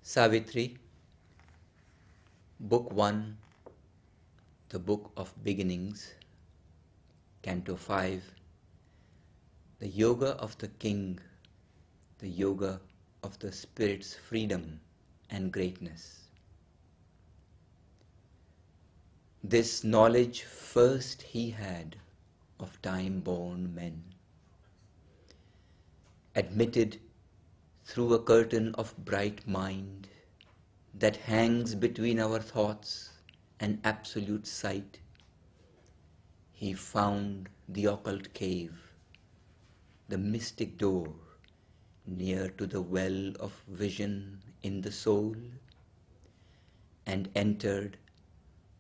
Savitri, Book 1, The Book of Beginnings, Canto 5, The Yoga of the King, the Yoga of the Spirit's freedom and greatness. This knowledge first he had of time-born men, admitted through a curtain of bright mind that hangs between our thoughts and absolute sight. He found the occult cave, the mystic door near to the well of vision in the soul, and entered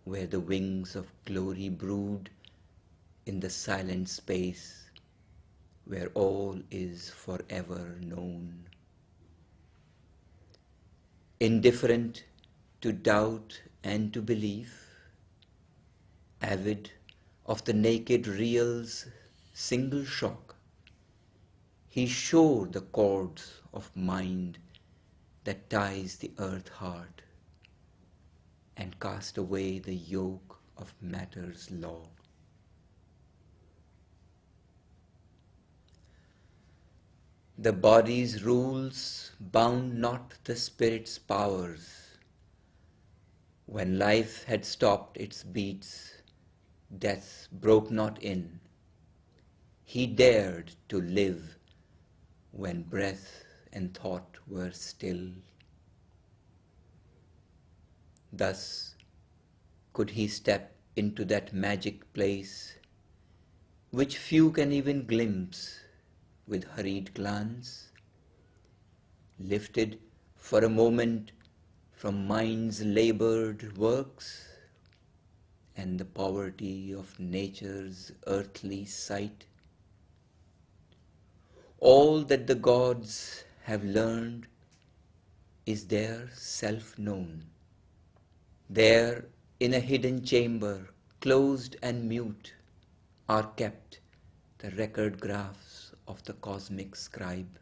where the wings of glory brood in the silent space where all is forever known. Indifferent to doubt and to belief, avid of the naked real's single shock, he shore the cords of mind that ties the earth heart and cast away the yoke of matter's law. The body's rules bound not the spirit's powers. When life had stopped its beats, death broke not in. He dared to live when breath and thought were still. Thus could he step into that magic place which few can even glimpse with hurried glance, lifted for a moment from mind's labored works and the poverty of nature's earthly sight. All that the gods have learned is their self-known. There in a hidden chamber, closed and mute, are kept the record graphs of the cosmic scribe,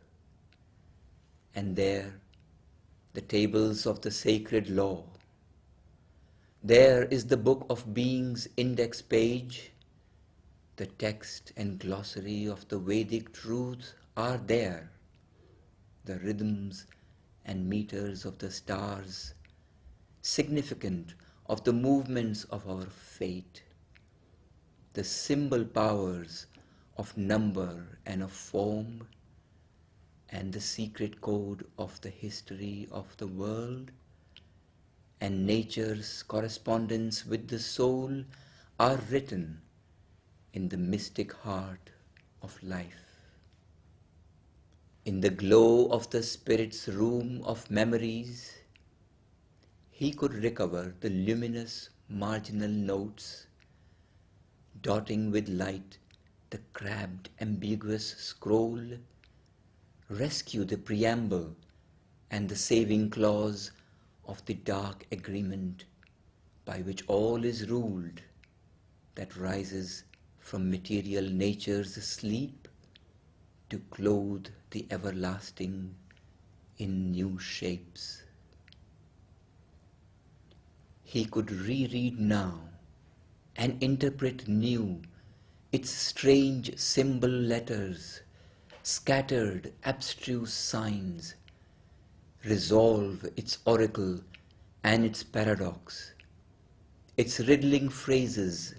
and there the tables of the sacred law. There is the book of being's index page. The text and glossary of the Vedic truth are there. The rhythms and meters of the stars, significant of the movements of our fate. The symbol powers of number and of form, and the secret code of the history of the world, and nature's correspondence with the soul are written in the mystic heart of life. In the glow of the spirit's room of memories, he could recover the luminous marginal notes, dotting with light the crabbed ambiguous scroll, rescue the preamble and the saving clause of the dark agreement by which all is ruled, that rises from material nature's sleep to clothe the everlasting in new shapes. He could reread now and interpret new its strange symbol letters, scattered abstruse signs, resolve its oracle and its paradox, its riddling phrases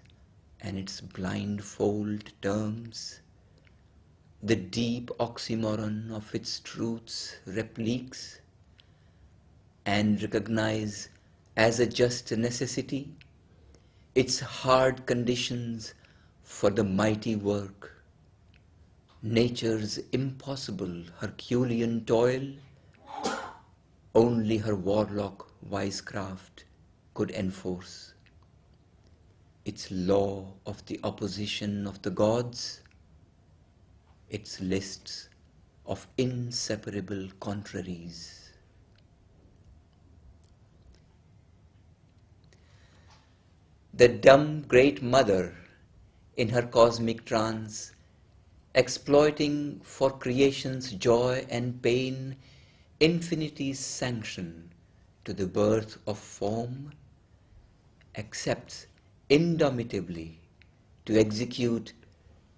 and its blindfold terms, the deep oxymoron of its truth's repliques, and recognize as a just necessity its hard conditions for the mighty work, nature's impossible Herculean toil. Only her warlock wisecraft could enforce. Its law of the opposition of the gods, its lists of inseparable contraries. The dumb great mother in her cosmic trance, exploiting for creation's joy and pain infinity's sanction to the birth of form, accepts indomitably to execute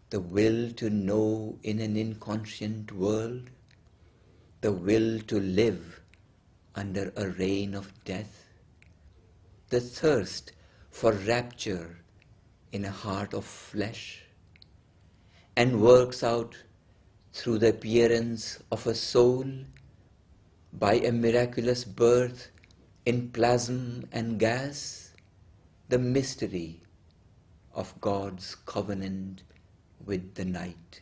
the will to know in an inconscient world, the will to live under a reign of death, the thirst for rapture in a heart of flesh, and works out through the appearance of a soul by a miraculous birth in plasm and gas, the mystery of God's covenant with the night.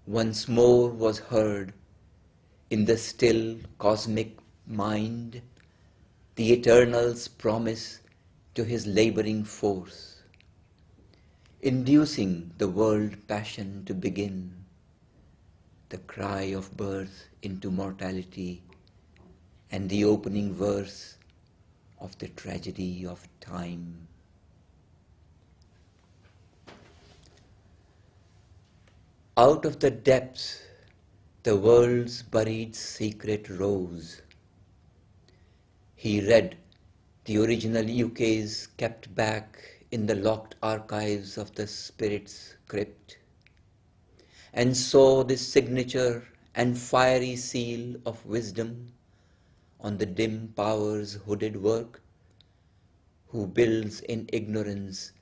Once more was heard in the still cosmic mind the Eternal's promise to his laboring force, inducing the world passion to begin, the cry of birth into mortality, and the opening verse of the tragedy of time. Out of the depths the world's buried secret rose. He read the original ukase kept back in the locked archives of the spirit's crypt, and saw the signature and fiery seal of wisdom on the dim power's hooded work, who builds in ignorance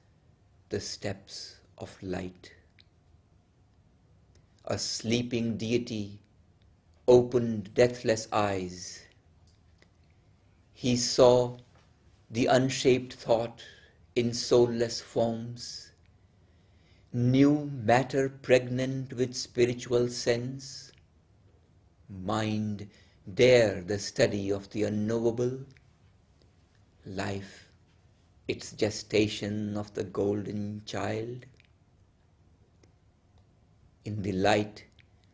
the steps of light. A sleeping deity opened deathless eyes. He saw the unshaped thought in soulless forms, knew matter pregnant with spiritual sense, mind dare the study of the unknowable, life its gestation of the golden child. In the light,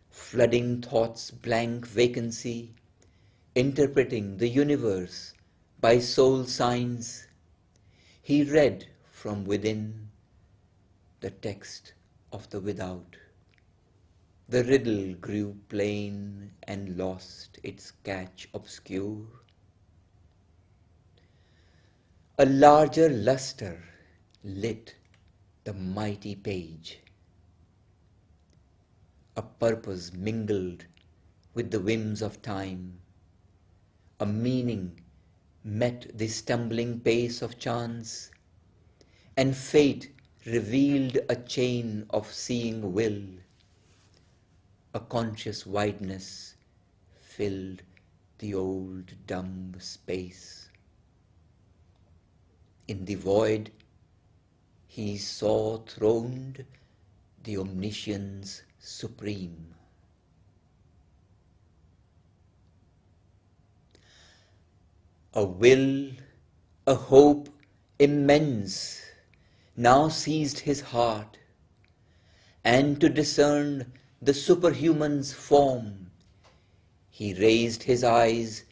flooding thought's blank vacancy, interpreting the universe by soul signs, he read from within the text of the without. The riddle grew plain and lost its catch obscure. A larger luster lit the mighty page. A purpose mingled with the whims of time. A meaning met the stumbling pace of chance, and fate revealed a chain of seeing will. A conscious wideness filled the old dumb space. In the void he saw throned the omniscience supreme. A will, a hope immense now seized his heart, and to discern the superhuman's form, he raised his eyes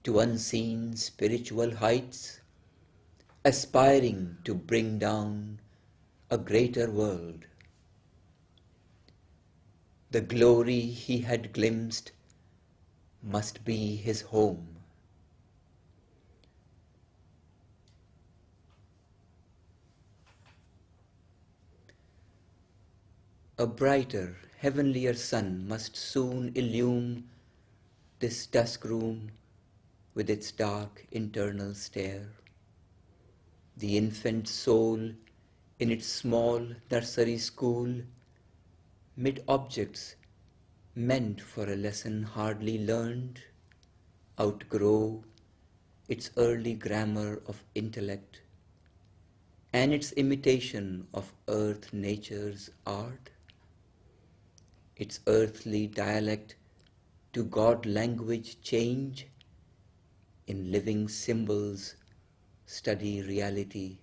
to unseen spiritual heights, aspiring to bring down a greater world. The glory he had glimpsed must be his home. A brighter, heavenlier sun must soon illume this dusk room with its dark internal stare. The infant soul in its small nursery school, mid objects meant for a lesson hardly learned, outgrow its early grammar of intellect and its imitation of earth nature's art, its earthly dialect to God language change, in living symbols study reality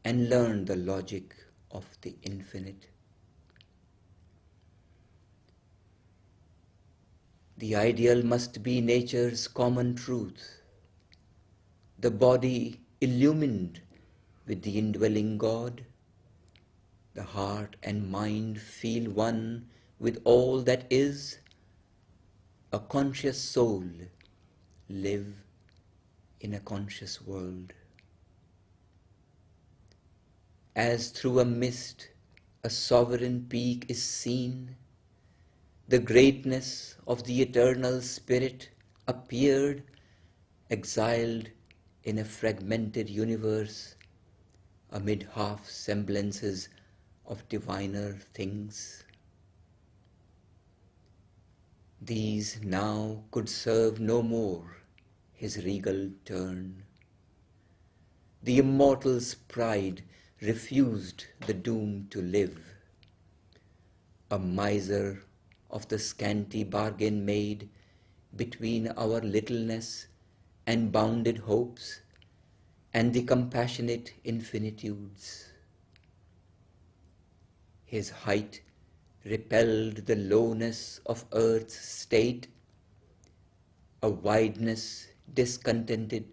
and learn the logic of the infinite. The ideal must be nature's common truth, the body illumined with the indwelling God, the heart and mind feel one with all that is, a conscious soul live in a conscious world. As through a mist a sovereign peak is seen, the greatness of the eternal Spirit appeared, exiled in a fragmented universe, amid half-semblances of diviner things. These now could serve no more his regal turn. The immortal's pride refused the doom to live. A miser of the scanty bargain made between our littleness and bounded hopes and the compassionate infinitudes. His height repelled the lowness of earth's state, a wideness discontented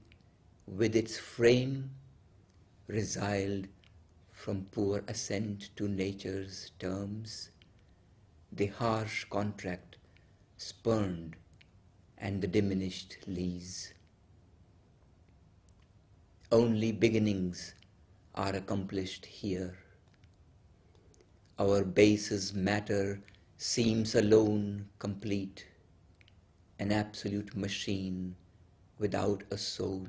with its frame, resiled from poor assent to nature's terms, the harsh contract spurned and the diminished lease. Only beginnings are accomplished here. Our base's matter seems alone complete, an absolute machine without a soul.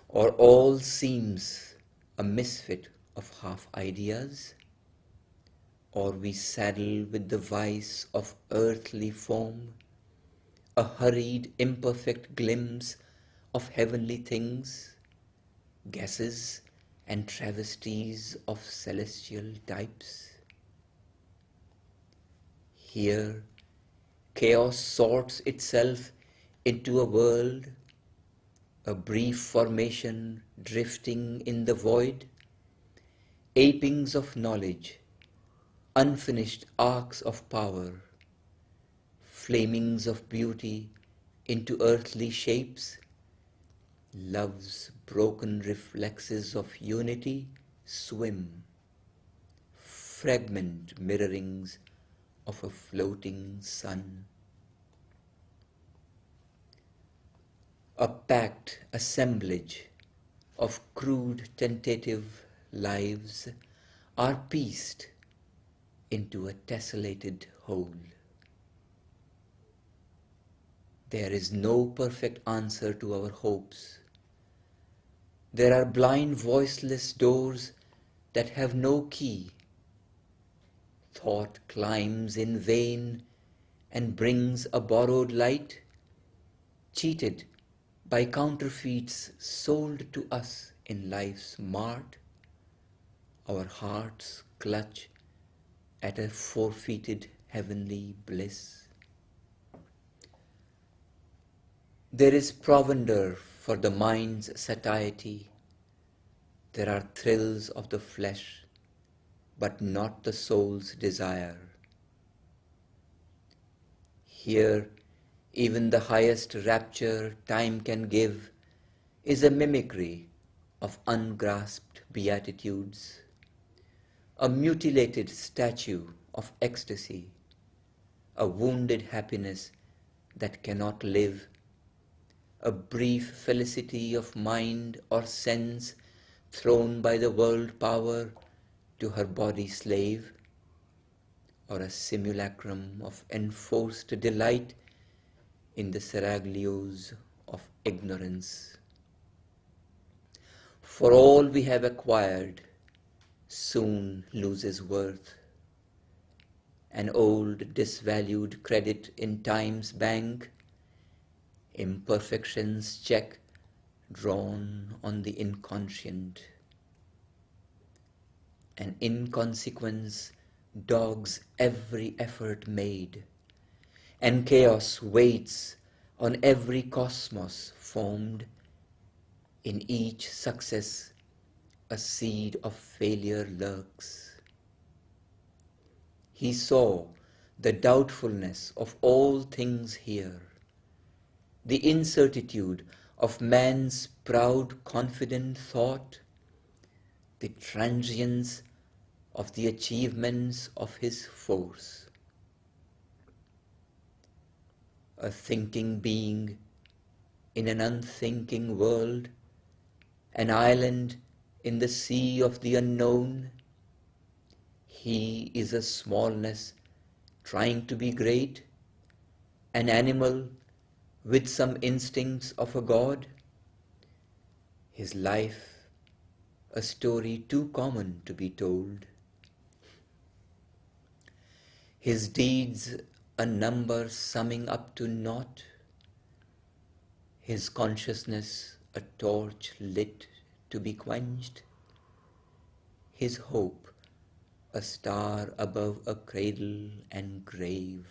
Or all seems a misfit of half ideas, or we saddle with the vice of earthly form, a hurried imperfect glimpse of heavenly things, guesses and travesties of celestial types. Here, chaos sorts itself into a world, a brief formation drifting in the void, apings of knowledge, unfinished arcs of power, flamings of beauty into earthly shapes, love's broken reflexes of unity swim, fragment mirrorings of a floating sun. A packed assemblage of crude tentative lives are pieced into a tessellated whole. There is no perfect answer to our hopes. There are blind voiceless doors that have no key. Thought climbs in vain and brings a borrowed light, cheated by counterfeits sold to us in life's mart. Our hearts clutch at a forfeited heavenly bliss. There is provender for the mind's satiety. There are thrills of the flesh, but not the soul's desire. Here, even the highest rapture time can give is a mimicry of ungrasped beatitudes, a mutilated statue of ecstasy, a wounded happiness that cannot live, a brief felicity of mind or sense thrown by the world power to her body slave, or a simulacrum of enforced delight in the seraglios of ignorance. For all we have acquired soon loses worth. An old disvalued credit in time's bank, imperfection's check drawn on the inconscient. An inconsequence dogs every effort made, and chaos waits on every cosmos formed. In each success a seed of failure lurks. He saw the doubtfulness of all things here, the incertitude of man's proud confident thought, the transience of the achievements of his force. a thinking being in an unthinking world, an island in the sea of the unknown. He is a smallness trying to be great, an animal with some instincts of a god. His life, a story too common to be told. His deeds, a number summing up to naught. His consciousness, a torch lit to be quenched. His hope, a star above a cradle and grave.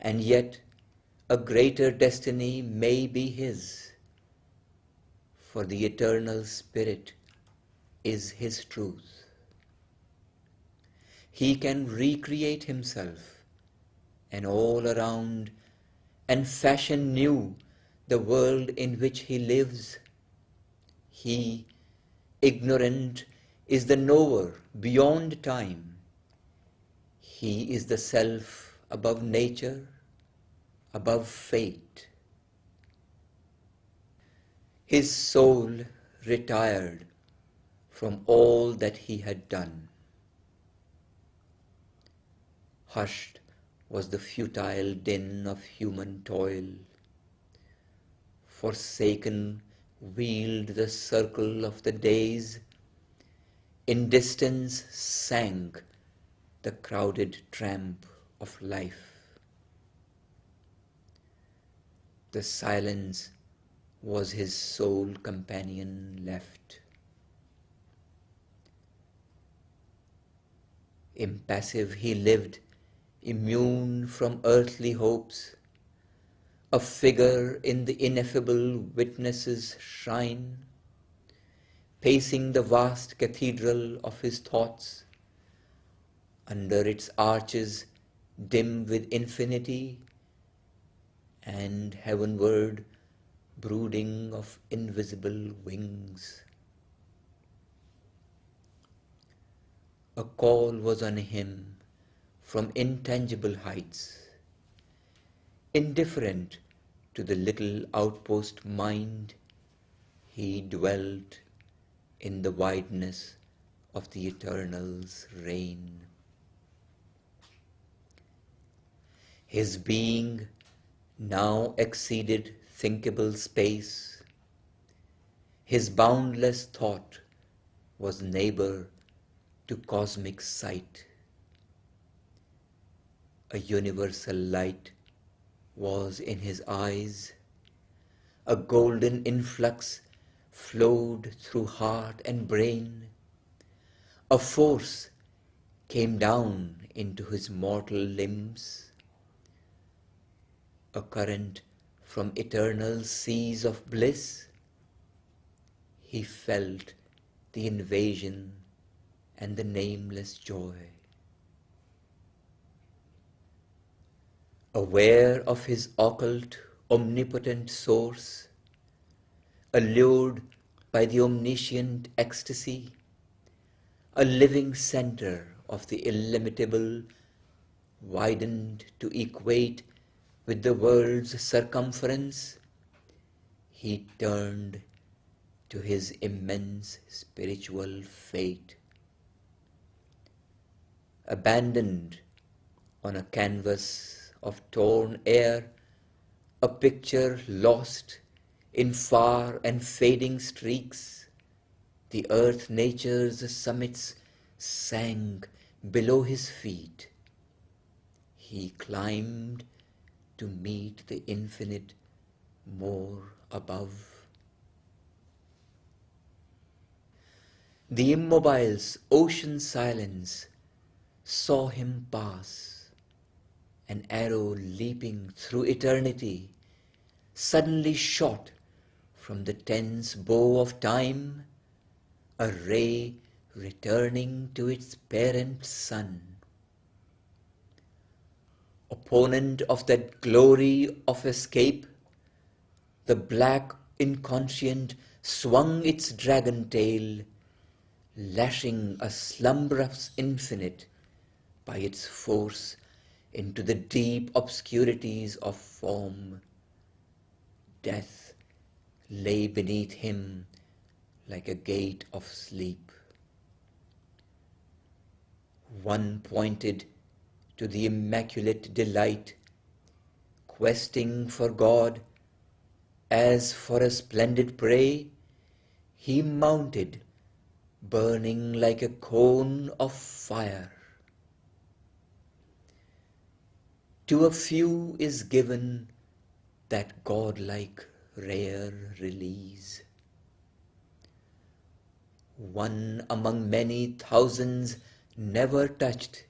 And yet a greater destiny may be his, for the eternal Spirit is his truth. He can recreate himself and all around and fashion new the world in which he lives. He, ignorant, is the knower beyond time. He is the self above nature, above fate. His soul retired from all that he had done. Hushed was the futile din of human toil. Forsaken wheeled the circle of the days. In distance sank the crowded tramp of life. The silence was his sole companion left. Impassive he lived, immune from earthly hopes, a figure in the ineffable witness's shrine, pacing the vast cathedral of his thoughts, under its arches dim with infinity, and heavenward brooding of invisible wings. A call was on him from intangible heights, indifferent to the little outpost mind. He dwelt in the wideness of the Eternal's reign. His being now exceeded thinkable space. His boundless thought was neighbor to cosmic sight. A universal light was in his eyes. A golden influx flowed through heart and brain. A force came down into his mortal limbs. A current from eternal seas of bliss. He felt the invasion and the nameless joy. Aware of his occult, omnipotent source, allured by the omniscient ecstasy, a living center of the illimitable, widened to equate with the world's circumference, he turned to his immense spiritual fate. Abandoned on a canvas of torn air, a picture lost in far and fading streaks, the earth nature's summits sank below his feet. He climbed to meet the infinite more above. The immobile's ocean silence saw him pass, an arrow leaping through eternity, suddenly shot from the tense bow of time, a ray returning to its parent sun. Opponent of that glory of escape, the black inconscient swung its dragon tail, lashing a slumberous infinite by its force into the deep obscurities of form. Death lay beneath him like a gate of sleep. One pointed to the immaculate delight, questing for God as for a splendid prey. He mounted, burning like a cone of fire. To a few is given that godlike rare release. One among many thousands never touched,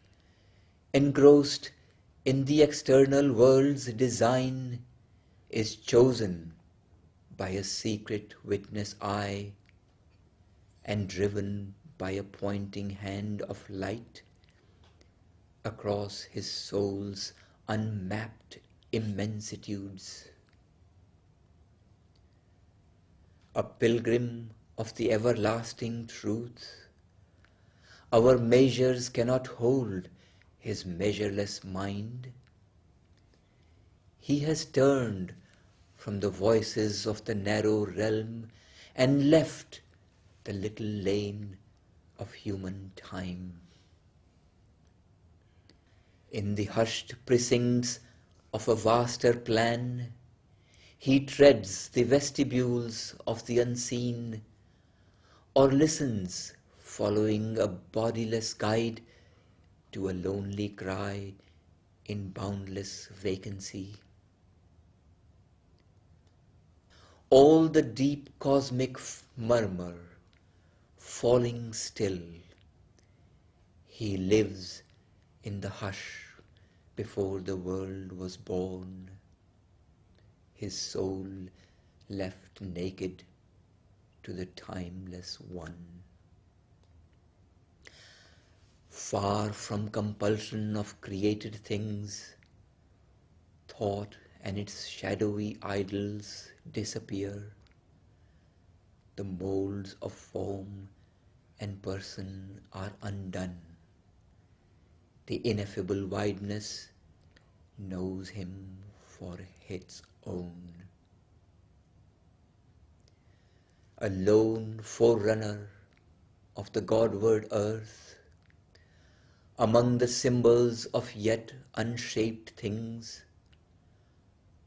engrossed in the external world's design, is chosen by a secret witness eye and driven by a pointing hand of light across his soul's unmapped immensitudes. A pilgrim of the everlasting truth, our measures cannot hold his measureless mind. He has turned from the voices of the narrow realm and left the little lane of human time. In the hushed precincts of a vaster plan, he treads the vestibules of the unseen, or listens, following a bodiless guide to a lonely cry in boundless vacancy. All the deep cosmic murmur falling still, he lives in the hush before the world was born, his soul left naked to the timeless one. Far from compulsion of created things, thought and its shadowy idols disappear. The molds of form and person are undone. The ineffable wideness knows him for its own. A lone forerunner of the Godward earth, among the symbols of yet unshaped things,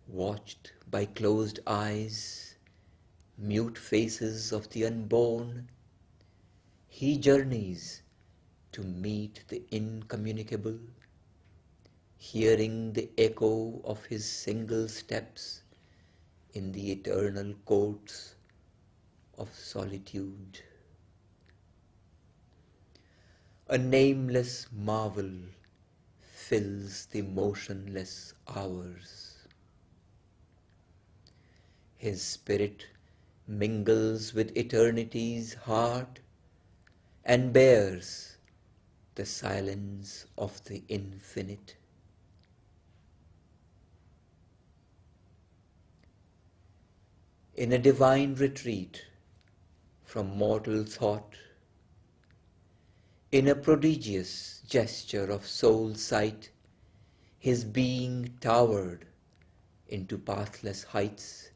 watched by closed eyes, mute faces of the unborn, he journeys to meet the incommunicable, hearing the echo of his single steps in the eternal courts of solitude. A nameless marvel fills the motionless hours. His spirit mingles with eternity's heart and bears the silence of the infinite. In a divine retreat from mortal thought, in a prodigious gesture of soul sight, his being towered into pathless heights,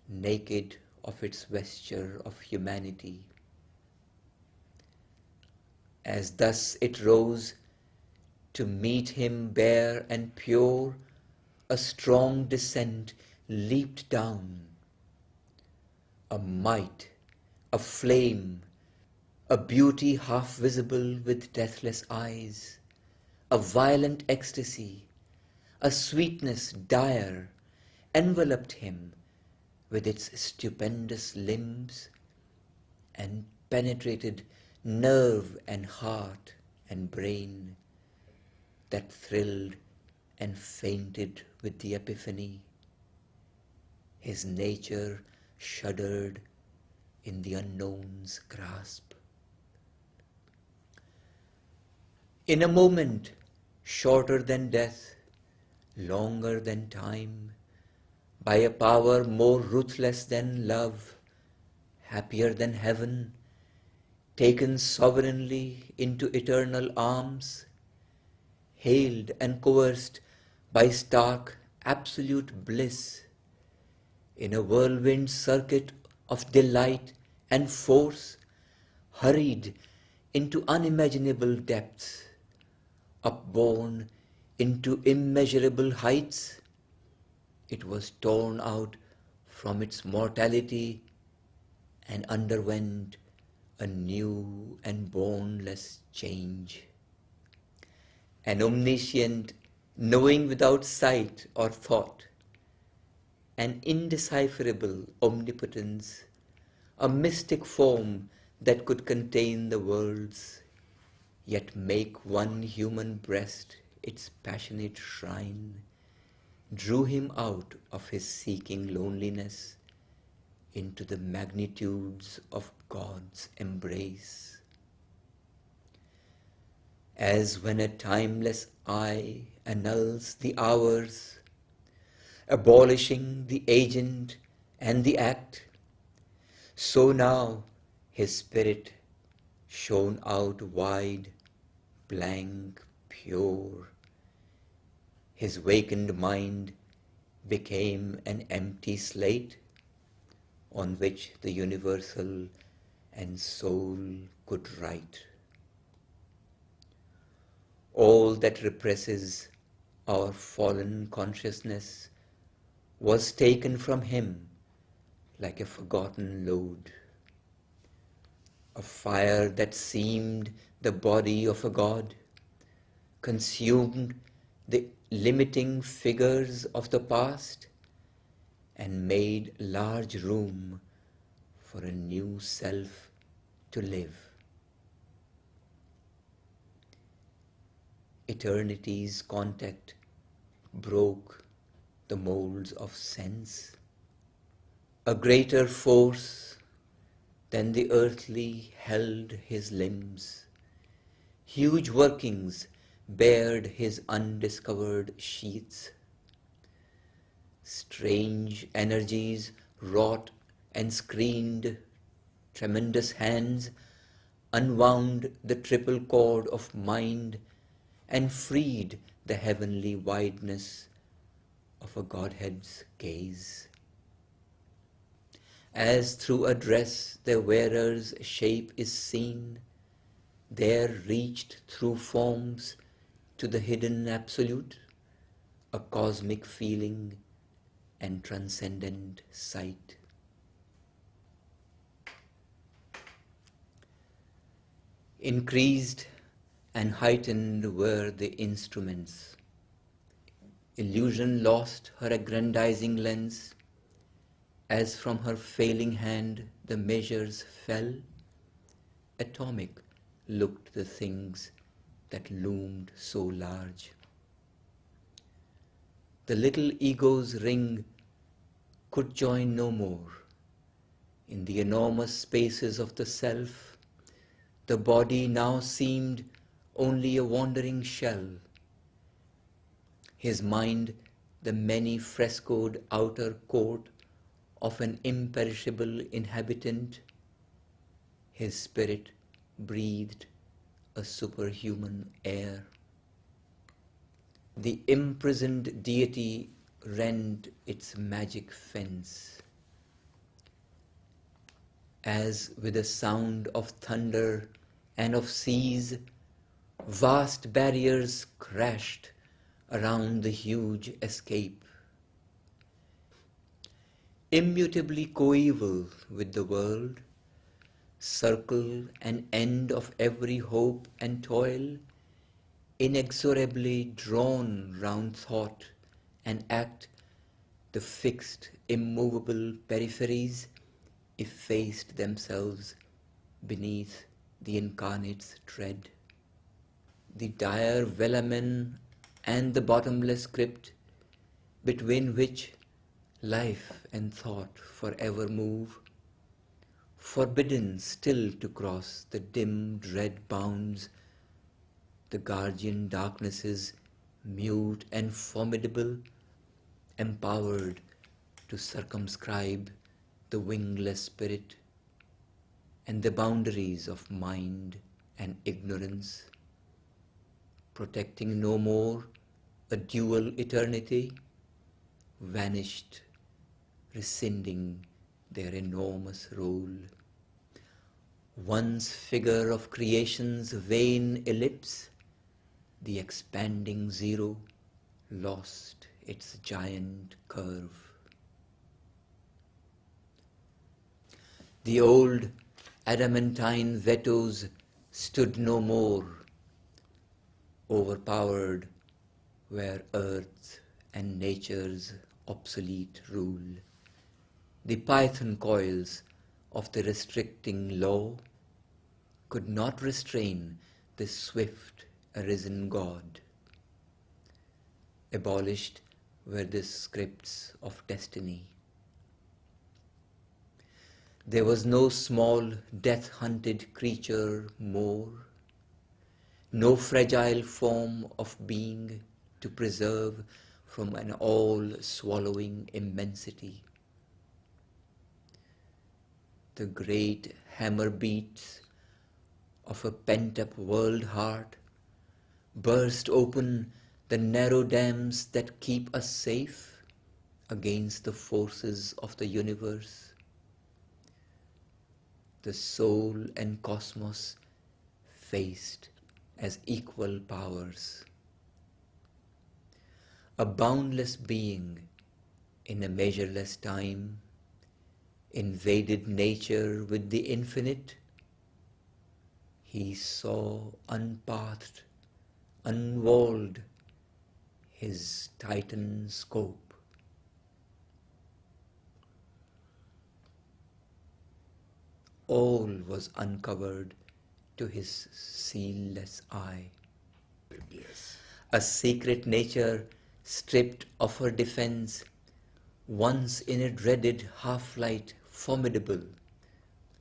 naked of its vesture of humanity. As thus it rose to meet him bare and pure, a strong descent leaped down. A might, a flame, a beauty half visible with deathless eyes, a violent ecstasy, a sweetness dire, enveloped him with its stupendous limbs and penetrated nerve and heart and brain, that thrilled and fainted with the epiphany. His nature shuddered in the unknown's grasp. In a moment, shorter than death, longer than time, by a power more ruthless than love, happier than heaven, taken sovereignly into eternal arms, hailed and coerced by stark absolute bliss, in a whirlwind circuit of delight and force, hurried into unimaginable depths, upborne into immeasurable heights, it was torn out from its mortality and underwent a new and boundless change. An omniscient knowing without sight or thought, an indecipherable omnipotence, a mystic form that could contain the worlds, yet make one human breast its passionate shrine, drew him out of his seeking loneliness into the magnitudes of God's embrace. As when a timeless eye annuls the hours, abolishing the agent and the act, so now his spirit shone out wide, blank, pure. His wakened mind became an empty slate on which the universal and soul could write. All that represses our fallen consciousness was taken from him like a forgotten load. A fire that seemed the body of a god consumed the limiting figures of the past and made large room for a new self to live. Eternity's contact broke the molds of sense. A greater force than the earthly held his limbs. Huge workings bared his undiscovered sheaths. Strange energies wrought and screened, tremendous hands unwound the triple cord of mind and freed the heavenly wideness of a Godhead's gaze. As through a dress the wearer's shape is seen, there reached through forms to the hidden absolute, a cosmic feeling and transcendent sight. Increased and heightened were the instruments. Illusion lost her aggrandizing lens. As from her failing hand the measures fell, atomic looked the things that loomed so large. The little ego's ring could join no more. In the enormous spaces of the self, the body now seemed only a wandering shell. His mind, the many frescoed outer court of an imperishable inhabitant, his spirit breathed a superhuman air. The imprisoned deity rent its magic fence. As with a sound of thunder and of seas, vast barriers crashed around the huge escape. Immutably coeval with the world, circle and end of every hope and toil, inexorably drawn round thought and act, the fixed, immovable peripheries effaced themselves beneath the incarnate's tread. The dire velamen and the bottomless crypt, between which life and thought forever move, forbidden still to cross the dim dread bounds, the guardian darknesses, mute and formidable, empowered to circumscribe the wingless spirit and the boundaries of mind and ignorance. protecting no more a dual eternity, vanished, rescinding their enormous role. Once figure of creation's vain ellipse, the expanding zero lost its giant curve. The old adamantine vetoes stood no more, overpowered where earth and nature's obsolete rule. The python coils of the restricting law could not restrain the swift arisen God. Abolished were the scripts of destiny. There was no small death-hunted creature more, no fragile form of being to preserve from an all-swallowing immensity. The great hammer beats of a pent-up world heart burst open the narrow dams that keep us safe against the forces of the universe. The soul and cosmos faced as equal powers. A boundless being in a measureless time invaded nature with the infinite. He saw unpathed, unwalled his titan scope. All was uncovered to his sealless eye. Yes. A secret nature stripped of her defense, once in a dreaded half-light formidable,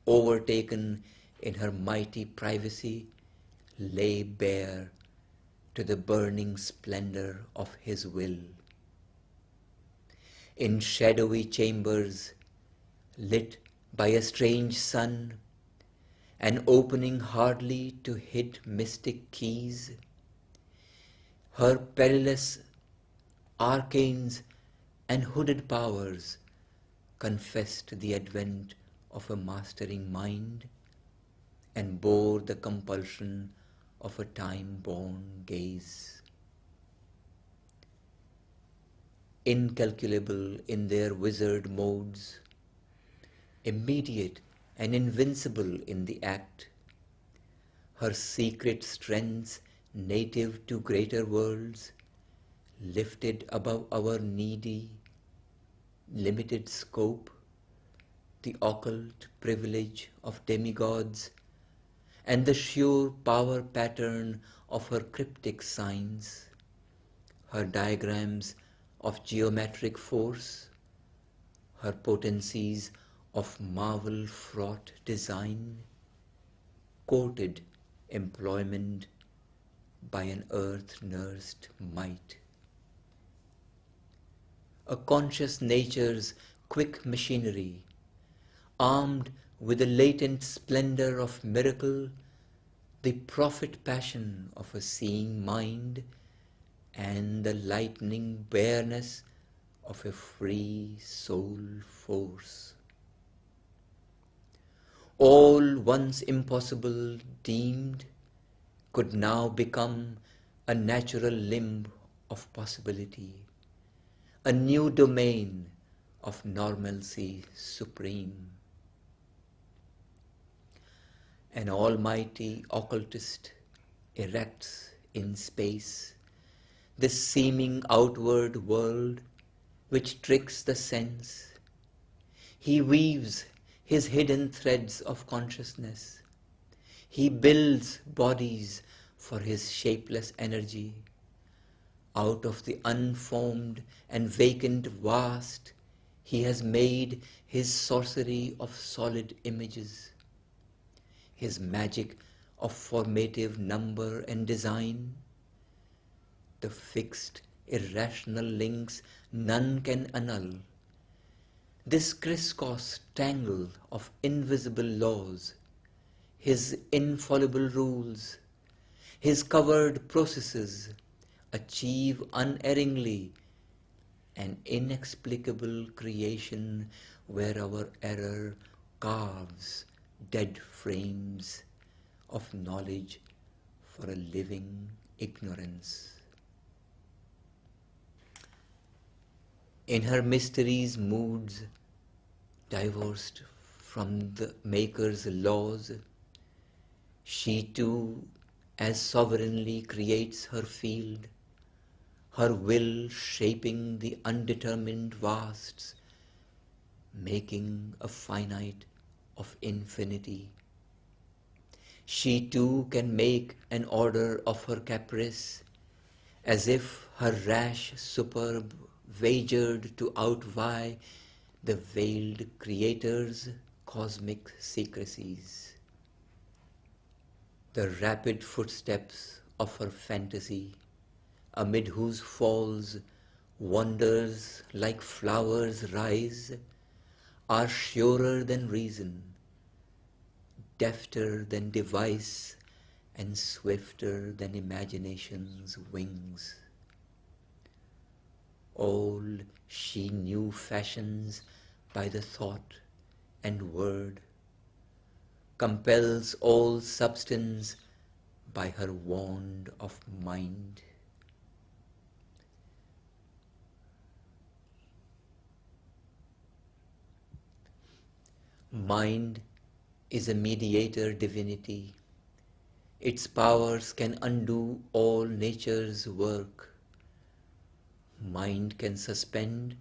overtaken in her mighty privacy, lay bare to the burning splendor of his will. In shadowy chambers, lit by a strange sun, and opening hardly to hid mystic keys, her perilous arcanes and hooded powers confessed the advent of a mastering mind and bore the compulsion of a time-born gaze. Incalculable in their wizard modes, immediate and invincible in the act, her secret strengths native to greater worlds, lifted above our needy, limited scope, the occult privilege of demigods, and the sure power pattern of her cryptic signs, her diagrams of geometric force, her potencies of marvel-fraught design, courted employment by an earth-nursed might. A conscious nature's quick machinery, armed with the latent splendor of miracle, the prophet passion of a seeing mind, and the lightning bareness of a free soul force. All once impossible deemed could now become a natural limb of possibility, a new domain of normalcy supreme. An almighty occultist erects in space this seeming outward world which tricks the sense. He weaves his hidden threads of consciousness. He builds bodies for his shapeless energy. Out of the unformed and vacant vast, he has made his sorcery of solid images, his magic of formative number and design. The fixed, irrational links none can annul. This crisscross tangle of invisible laws, his infallible rules, His covered processes achieve unerringly an inexplicable creation where our error carves dead frames of knowledge for a living ignorance. In her mysteries, moods, divorced from the Maker's laws, she too as sovereignly creates her field, her will shaping the undetermined vasts, making a finite of infinity. She too can make an order of her caprice, as if her rash superb wagered to outvie the veiled Creator's cosmic secrecies. The rapid footsteps of her fantasy, amid whose falls wonders like flowers rise, are surer than reason, defter than device, and swifter than imagination's wings. All she knew fashions by the thought and word, compels all substance by her wand of mind. Mind is a mediator divinity. Its powers can undo all nature's work. Mind can suspend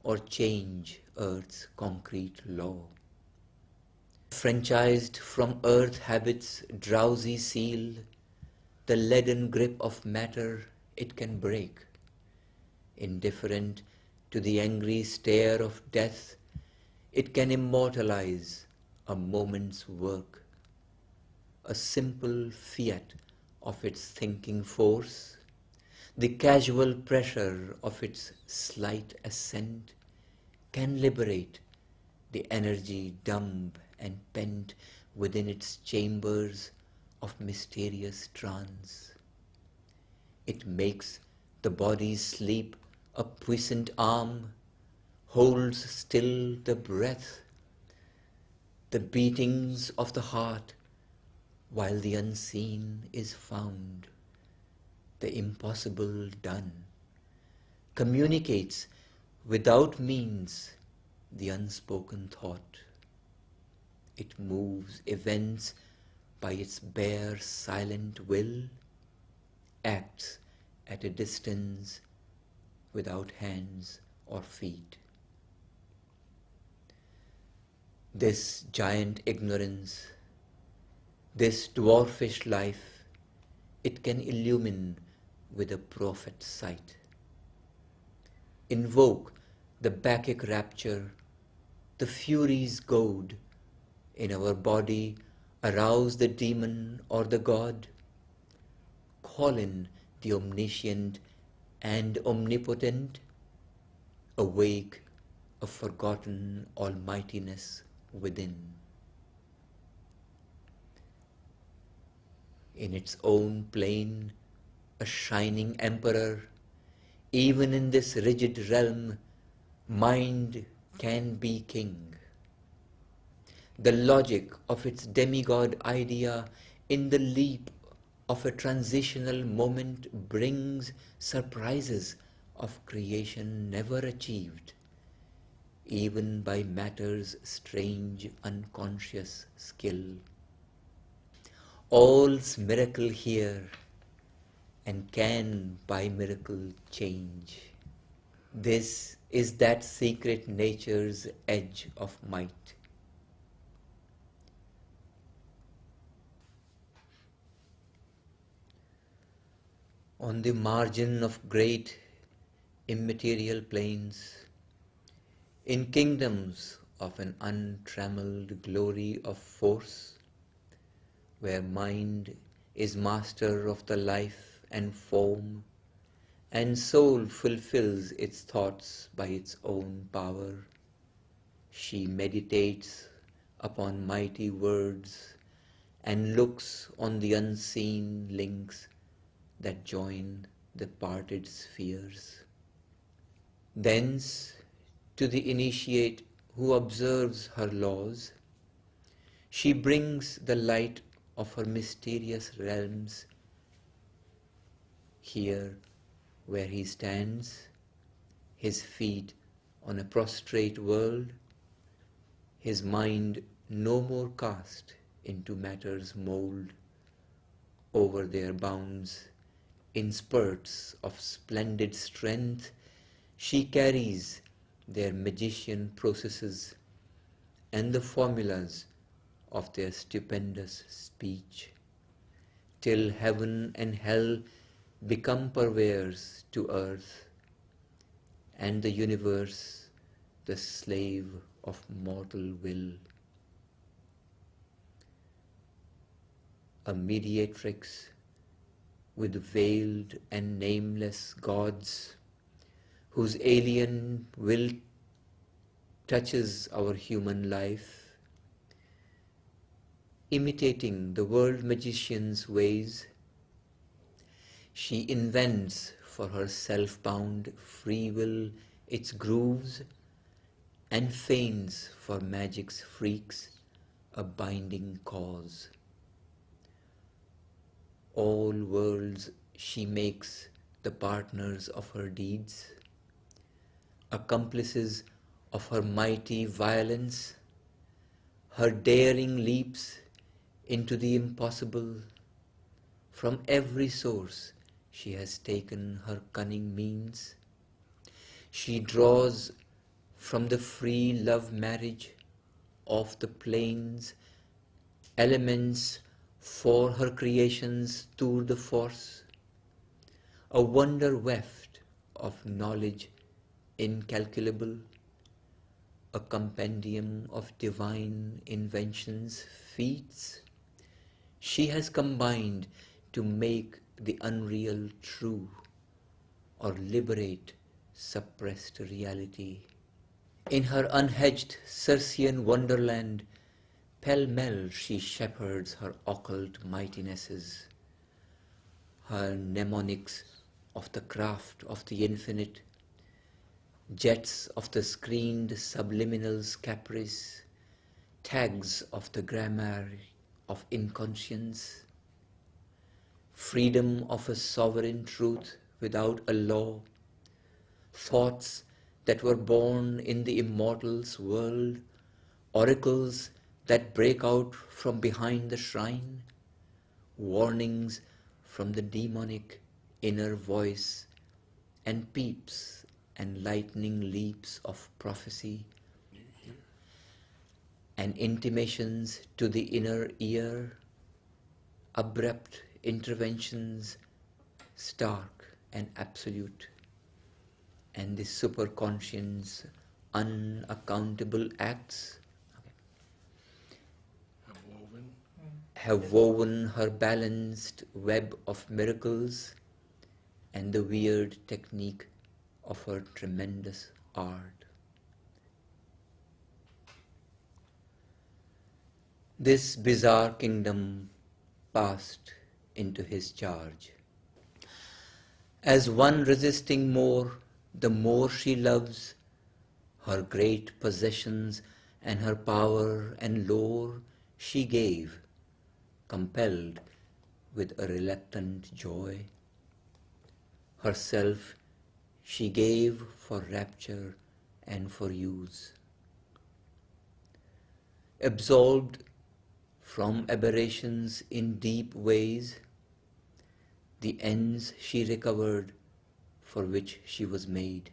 or change earth's concrete law. Franchised from earth habit's drowsy seal, the leaden grip of matter it can break. Indifferent to the angry stare of death, it can immortalize a moment's work. A simple fiat of its thinking force, the casual pressure of its slight assent, can liberate the energy dumb and pent within its chambers of mysterious trance. It makes the body sleep a puissant arm, holds still the breath, the beatings of the heart, while the unseen is found, the impossible done, communicates without means the unspoken thought. It moves events by its bare silent will, acts at a distance without hands or feet. This giant ignorance, this dwarfish life, it can illumine with a prophet's sight. Invoke the Bacchic rapture, the Furies' goad, in our body arouse the demon or the god, call in the omniscient and omnipotent, awake a forgotten almightiness within. In its own plane, a shining emperor, even in this rigid realm, mind can be king. The logic of its demigod idea in the leap of a transitional moment brings surprises of creation never achieved, even by matter's strange unconscious skill. All's miracle here, and can by miracle change. This is that secret nature's edge of might. On the margin of great immaterial plains, in kingdoms of an untrammeled glory of force, where mind is master of the life and form, and soul fulfills its thoughts by its own power, she meditates upon mighty words and looks on the unseen links that join the parted spheres. Thence, to the initiate who observes her laws, she brings the light of her mysterious realms. Here, where he stands, his feet on a prostrate world, his mind no more cast into matter's mould, over their bounds, in spurts of splendid strength, she carries their magician processes and the formulas of their stupendous speech, till heaven and hell become purveyors to earth, and the universe the slave of mortal will. A mediatrix with veiled and nameless gods, whose alien will touches our human life, imitating the world magician's ways, she invents for her self-bound free will its grooves, and feigns for magic's freaks a binding cause. All worlds she makes the partners of her deeds, accomplices of her mighty violence, her daring leaps into the impossible. From every source she has taken her cunning means. She draws from the free love marriage of the plains elements for her creation's tour de force, a wonder weft of knowledge incalculable, a compendium of divine inventions, feats, she has combined to make the unreal true, or liberate suppressed reality. In her unhedged Circean wonderland, pell-mell she shepherds her occult mightinesses, her mnemonics of the craft of the infinite, jets of the screened subliminal's caprice, tags of the grammar of inconscience, freedom of a sovereign truth without a law, thoughts that were born in the immortal's world, oracles that break out from behind the shrine, warnings from the demonic inner voice, and peeps and lightning leaps of prophecy, and intimations to the inner ear, abrupt interventions, stark and absolute, and the superconscious unaccountable acts have woven her balanced web of miracles and the weird technique of her tremendous art. This bizarre kingdom passed into his charge. As one resisting more, the more she loves, her great possessions and her power and lore she gave, compelled with a reluctant joy. Herself she gave for rapture and for use. Absolved from aberrations in deep ways, the ends she recovered for which she was made.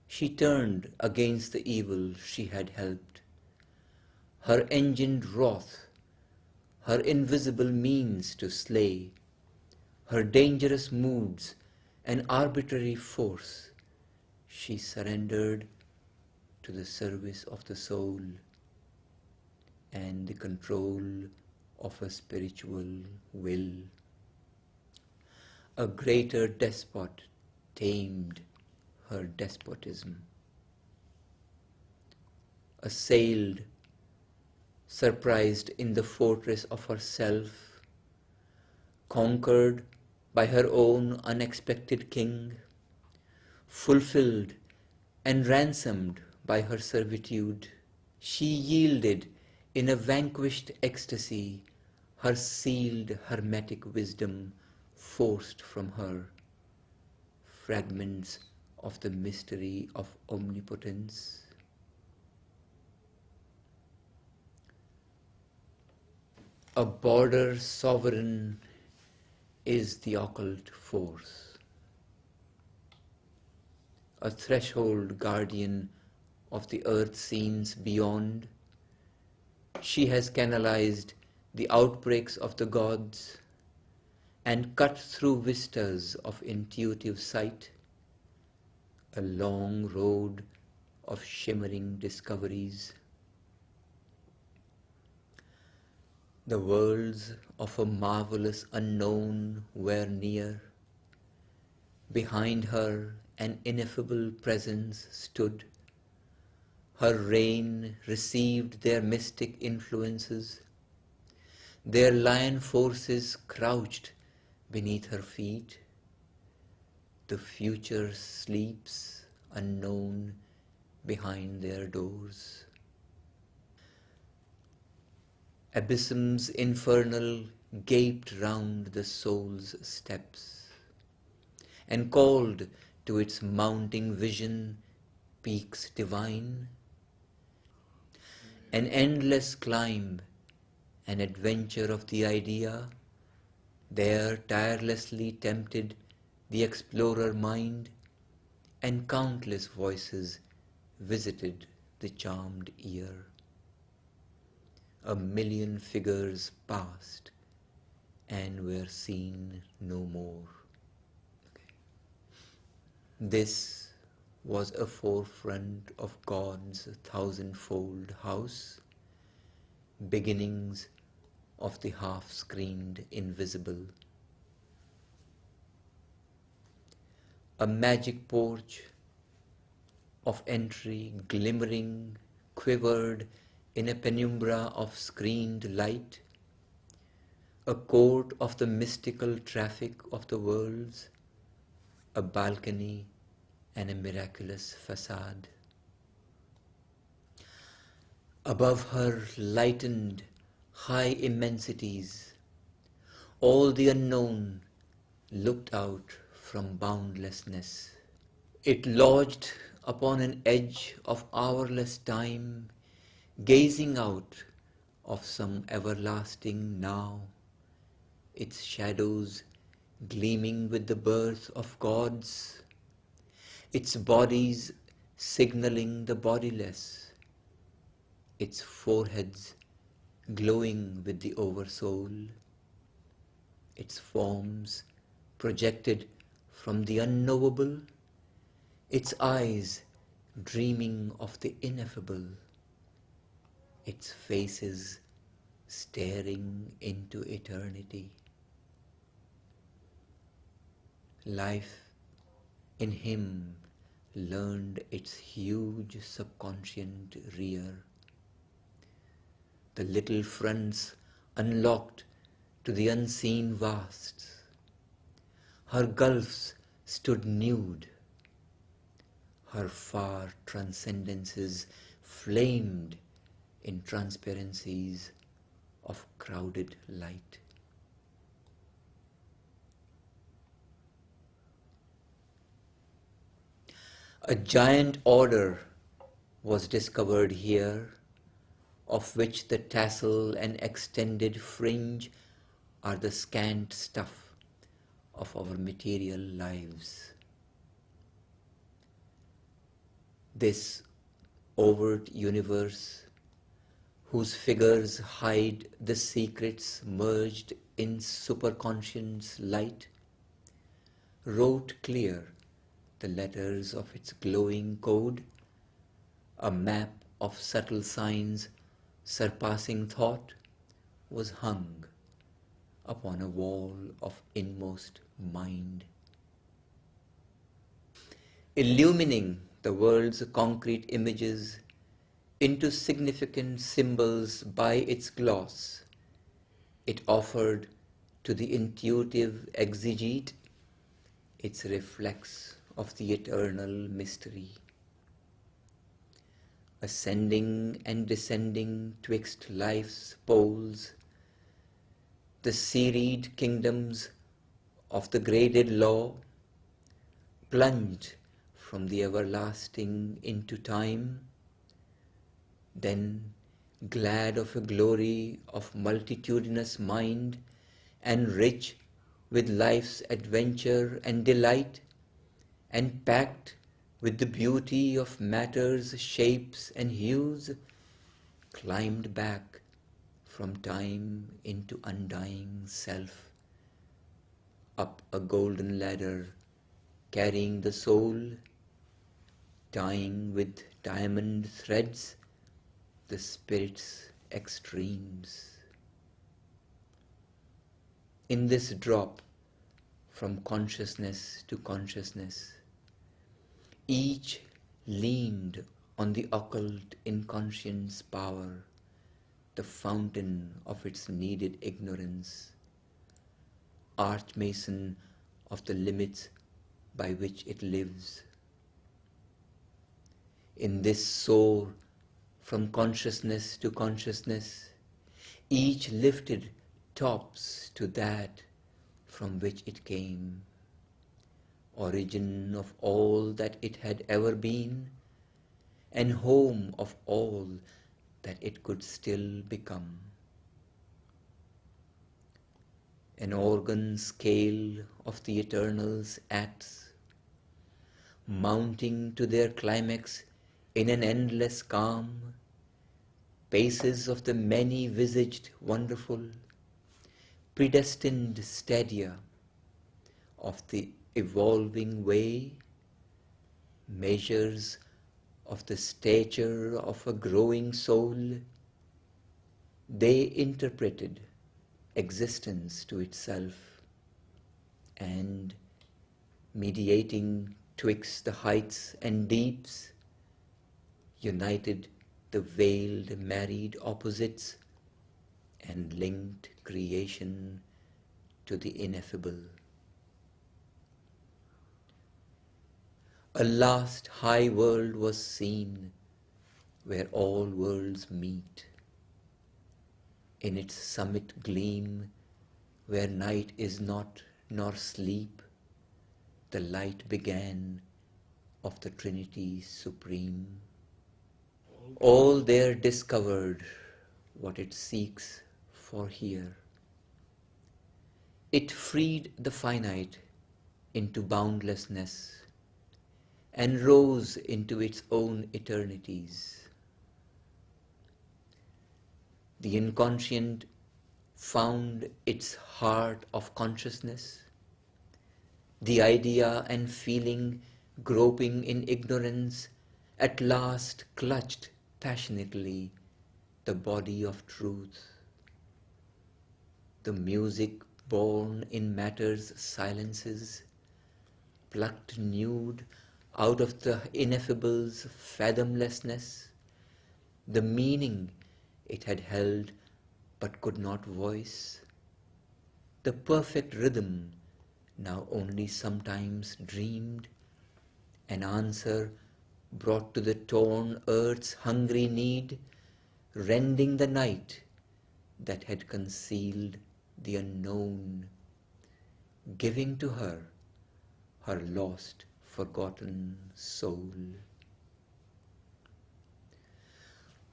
She turned against the evil she had helped. Her engined wrath, her invisible means to slay, her dangerous moods and arbitrary force, she surrendered to the service of the soul and the control of a spiritual will. A greater despot tamed her despotism, assailed surprised in the fortress of herself, conquered by her own unexpected king, fulfilled and ransomed by her servitude. She yielded in a vanquished ecstasy, her sealed hermetic wisdom forced from her, fragments of the mystery of omnipotence. A border sovereign is the occult force, a threshold guardian of the earth scenes beyond. She has canalized the outbreaks of the gods and cut through vistas of intuitive sight, a long road of shimmering discoveries. The worlds of a marvelous unknown were near. Behind her an ineffable presence stood. Her reign received their mystic influences. Their lion forces crouched beneath her feet. The future sleeps unknown behind their doors. Abysms infernal gaped round the soul's steps and called to its mounting vision peaks divine. An endless climb, an adventure of the idea, there tirelessly tempted the explorer mind, and countless voices visited the charmed ear. A million figures passed and were seen no more. This was a forefront of God's thousandfold house, beginnings of the half-screened invisible. A magic porch of entry glimmering quivered in a penumbra of screened light, a court of the mystical traffic of the worlds, a balcony and a miraculous facade. Above her lightened high immensities, all the unknown looked out from boundlessness. It lodged upon an edge of hourless time, gazing out of some everlasting now, its shadows gleaming with the birth of gods, its bodies signaling the bodiless, its foreheads glowing with the oversoul, its forms projected from the unknowable, its eyes dreaming of the ineffable, its faces staring into eternity. Life in him learned its huge subconscient rear. The little fronts unlocked to the unseen vasts. Her gulfs stood nude. Her far transcendences flamed in transparencies of crowded light. A giant order was discovered here, of which the tassel and extended fringe are the scant stuff of our material lives. This overt universe, whose figures hide the secrets merged in superconscious light, wrote clear the letters of its glowing code, a map of subtle signs surpassing thought was hung upon a wall of inmost mind, illumining the world's concrete images into significant symbols by its gloss, it offered to the intuitive exegete its reflex of the eternal mystery, ascending and descending twixt life's poles, the serried kingdoms of the graded law, plunged from the everlasting into time, then glad of a glory of multitudinous mind and rich with life's adventure and delight, and packed with the beauty of matter's shapes and hues, climbed back from time into undying self, up a golden ladder, carrying the soul, tying with diamond threads the spirit's extremes. In this drop from consciousness to consciousness, each leaned on the occult inconscient's power, the fountain of its needed ignorance, archmason of the limits by which it lives. In this soar from consciousness to consciousness, each lifted tops to that from which it came, origin of all that it had ever been, and home of all that it could still become. An organ scale of the Eternal's acts, mounting to their climax in an endless calm, paces of the many-visaged wonderful, predestined stadia of the evolving way, measures of the stature of a growing soul, they interpreted existence to itself, and mediating twixt the heights and deeps, united the veiled married opposites and linked creation to the ineffable. A last high world was seen where all worlds meet. In its summit gleam, where night is not nor sleep, the light began of the Trinity Supreme. All there discovered what it seeks for here. It freed the finite into boundlessness and rose into its own eternities. The inconscient found its heart of consciousness, the idea and feeling groping in ignorance at last clutched passionately the body of truth. The music born in matter's silences, plucked nude out of the ineffable's fathomlessness, the meaning it had held but could not voice, the perfect rhythm now only sometimes dreamed, an answer brought to the torn earth's hungry need, rending the night that had concealed the unknown, giving to her her lost, forgotten soul.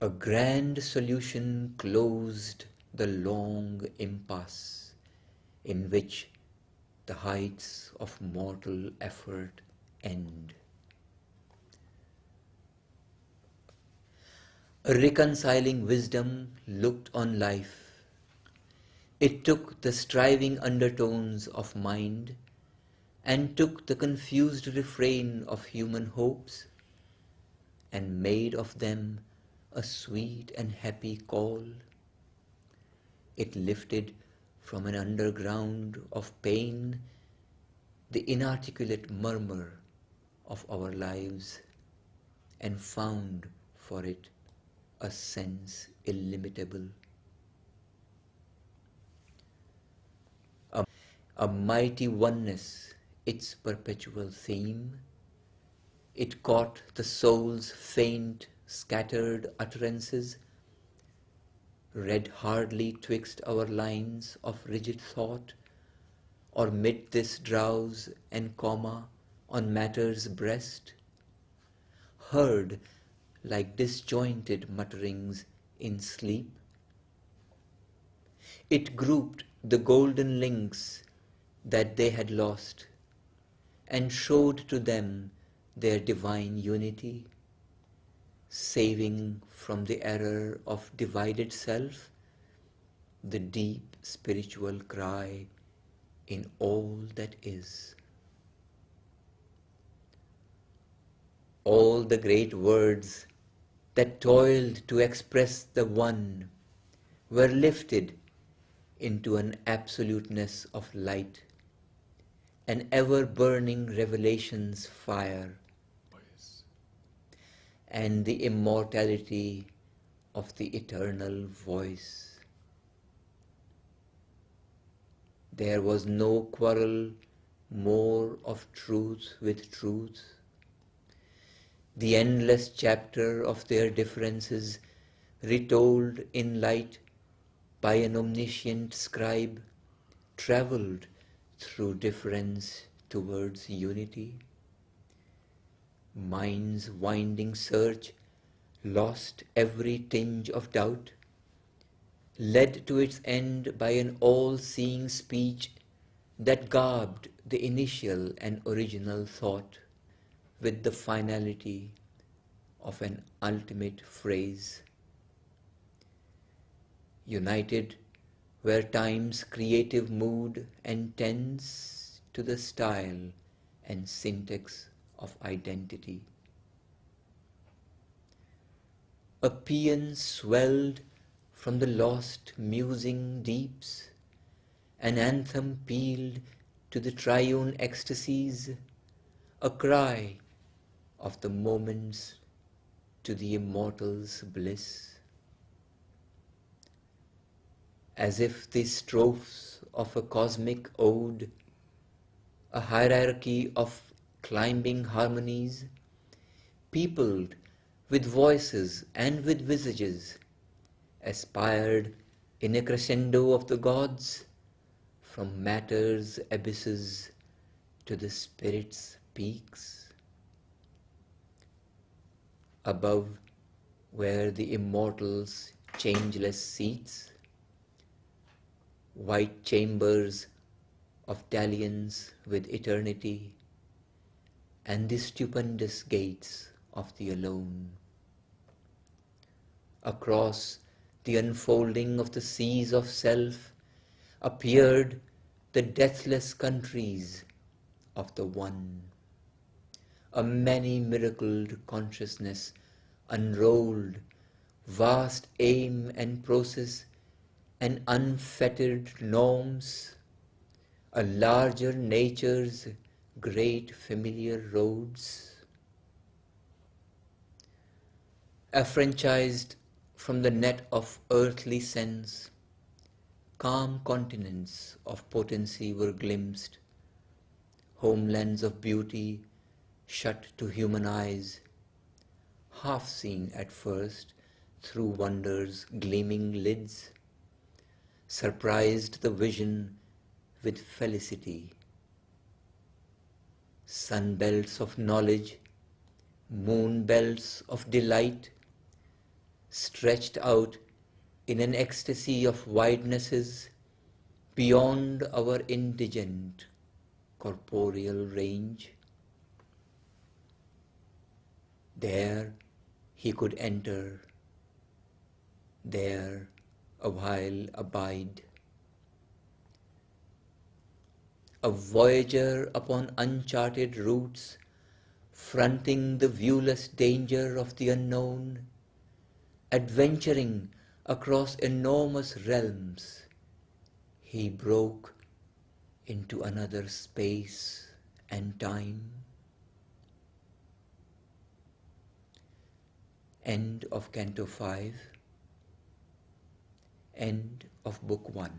A grand solution closed the long impasse in which the heights of mortal effort end. A reconciling wisdom looked on life. It took the striving undertones of mind and took the confused refrain of human hopes and made of them a sweet and happy call. It lifted from an underground of pain the inarticulate murmur of our lives and found for it a sense illimitable. A mighty oneness, its perpetual theme, it caught the soul's faint, scattered utterances, read hardly twixt our lines of rigid thought, or mid this drowse and coma on matter's breast, heard like disjointed mutterings in sleep. It grouped the golden links that they had lost, and showed to them their divine unity, saving from the error of divided self the deep spiritual cry in all that is. All the great words that toiled to express the One were lifted into an absoluteness of light, an ever-burning revelation's fire, and the immortality of the eternal voice. There was no quarrel more of truth with truth. The endless chapter of their differences retold in light by an omniscient scribe travelled through difference towards unity. Mind's winding search lost every tinge of doubt, led to its end by an all-seeing speech that garbed the initial and original thought with the finality of an ultimate phrase. United were time's creative mood and tense to the style and syntax of identity. A paean swelled from the lost musing deeps, an anthem pealed to the triune ecstasies, a cry of the moments to the immortal's bliss. As if the strophes of a cosmic ode, a hierarchy of climbing harmonies, peopled with voices and with visages, aspired in a crescendo of the gods, from matter's abysses to the spirit's peaks. Above were the immortal's changeless seats, white chambers of dalliance with eternity, and the stupendous gates of the alone. Across the unfolding of the seas of self appeared the deathless countries of the One. A many-miracled consciousness unrolled vast aim and process and unfettered norms, a larger nature's great familiar roads. Affranchised from the net of earthly sense, calm continents of potency were glimpsed, homelands of beauty shut to human eyes, half seen at first through wonder's gleaming lids, surprised the vision with felicity. Sun belts of knowledge, moon belts of delight, stretched out in an ecstasy of widenesses beyond our indigent corporeal range. There he could enter, there a while abide. A voyager upon uncharted routes, fronting the viewless danger of the unknown, adventuring across enormous realms, he broke into another space and time. End of Canto 5. End of Book 1.